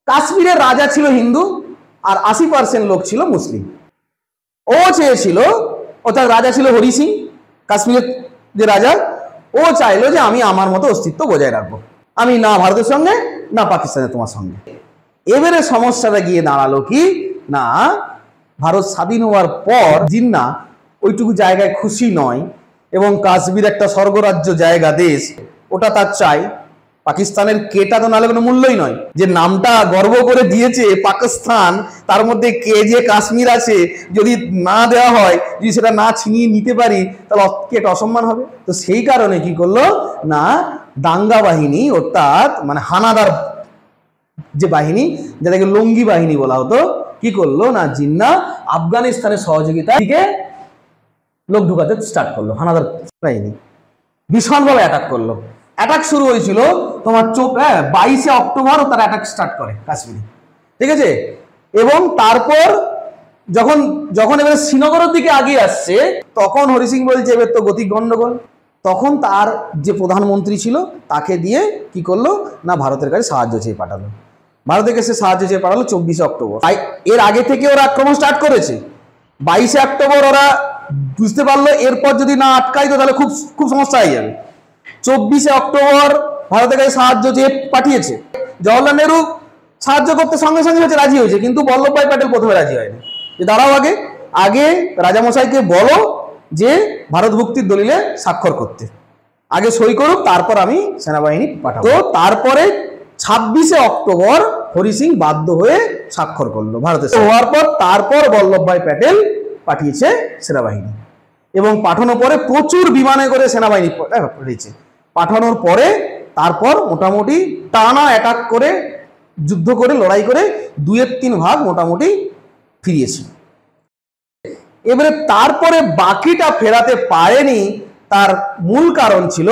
কাশ্মীরের রাজা ছিল হিন্দু আর 80% লোক ছিল মুসলিম। ও চেয়েছিল, অর্থাৎ রাজা ছিল হরি সিং, কাশ্মীরের যে রাজা, ও চাইলো যে আমি আমার মতো অস্তিত্ব বজায় রাখবো, আমি না ভারতের সঙ্গে না পাকিস্তানের তোমার সঙ্গে। এবারে সমস্যাটা গিয়ে দাঁড়ালো কি না, ভারত স্বাধীন হওয়ার পর জিন্নাহ ওইটুকু জায়গায় খুশি নয় এবং কাশ্মীর একটা স্বর্গরাজ্য জায়গা, দেশ, ওটা তার চাই। পাকিস্তানের কেটা তো নাহলে কোনো মূল্যই নয়, যে নামটা গর্ব করে দিয়েছে পাকিস্তান, তার মধ্যে কে যে কাশ্মীর আছে যদি না দেওয়া হয়, যদি সেটা না ছিনিয়ে নিতে পারি, তাহলে কেটা অসম্মান হবে। তো সেই কারণে কি করলো না, দাঙ্গা বাহিনী অর্থাৎ মানে হানাদার যে বাহিনী, যেটাকে লঙ্গি বাহিনী বলা হতো, কি করলো না, জিন্নাহ আফগানিস্তানের সহযোগিতায় দিকে লোক ঢুকাতে স্টার্ট করলো। হানাদার বাহিনী ভীষণভাবে অ্যাটাক করলো। অ্যাটাক শুরু হয়েছিল তোমার 22শে অক্টোবর তারা অ্যাটাক স্টার্ট করে কাশ্মীরে, ঠিক আছে। এবং তারপর যখন যখন এবারে শ্রীনগরের দিকে আগিয়ে আসছে, তখন হরি সিং বলছে এবার তো গতি গন্ডগোল। তখন তার যে প্রধানমন্ত্রী ছিল তাকে দিয়ে কি করলো না, ভারতের কাছে সাহায্য চেয়ে পাঠালো। ভারতের কাছে সাহায্য চেয়ে পাঠালো 24শে অক্টোবর। এর আগে থেকে ওরা আক্রমণ স্টার্ট করেছে। 22শে অক্টোবর ওরা বুঝতে পারলো এরপর যদি না আটকাই তো তাহলে খুব খুব সমস্যা হয়ে যাবে। 24শে অক্টোবর ভারতের কাছে সাহায্য চেয়ে পাঠিয়েছে। জওহরলাল নেহরু সাহায্য করতে সঙ্গে সঙ্গে হচ্ছে রাজি হয়েছে, কিন্তু বল্লভভাই প্যাটেল প্রথমে রাজি হয়নি। যে দাঁড়াও, আগে আগে রাজামশাইকে বলো যে ভারত মুক্তির দলিলে স্বাক্ষর করতে, আগে সই করুক, তারপর আমি সেনাবাহিনী পাঠাবো। তো তারপরে 26শে অক্টোবর হরি সিং বাধ্য হয়ে স্বাক্ষর করলো ভারতের। হওয়ার পর তারপর বল্লভভাই প্যাটেল পাঠিয়েছে সেনাবাহিনী, এবং পাঠানোর পরে প্রচুর বিমানে করে সেনাবাহিনী পাঠিয়েছে। পাঠানোর পরে তারপর মোটামুটি টানা অ্যাটাক করে, যুদ্ধ করে, লড়াই করে 2/3 ভাগ মোটামুটি ফিরিয়েছে। এবারে তারপরে বাকিটা ফেরাতে পারেনি, তার মূল কারণ ছিল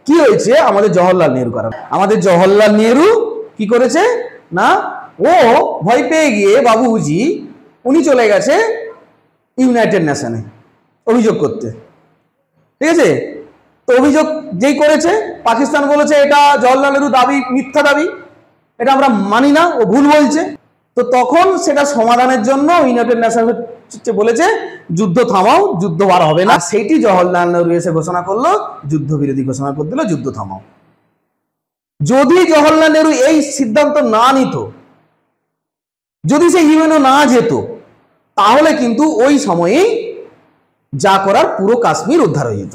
কি হয়েছে, আমাদের জওহরলাল নেহরু। কারণ আমাদের জওহরলাল নেহরু কি করেছে না, ও ভয় পেয়ে গিয়ে বাবুজি উনি চলে গেছে ইউনাইটেড নেশনে অভিযোগ করতে, ঠিক আছে। তো অভিযোগ যেই করেছে, পাকিস্তান বলেছে এটা জওহরলাল নেহরু দাবি মিথ্যা দাবি, এটা আমরা মানি না, ও ভুল বলছে। তো তখন সেটা সমাধানের জন্য ইউনাইটেড নেশন বলেছে যুদ্ধ থামাও, যুদ্ধ আর হবে না। সেইটি জওহরলাল নেহরু এসে ঘোষণা করলো, যুদ্ধবিরোধী ঘোষণা করে দিল, যুদ্ধ থামাও। যদি জওহরলাল নেহরু এই সিদ্ধান্ত না নিত, যদি সে ইউএনও না যেত, তাহলে কিন্তু ওই সময়েই যা করার পুরো কাশ্মীর উদ্ধার হয়ে যেত।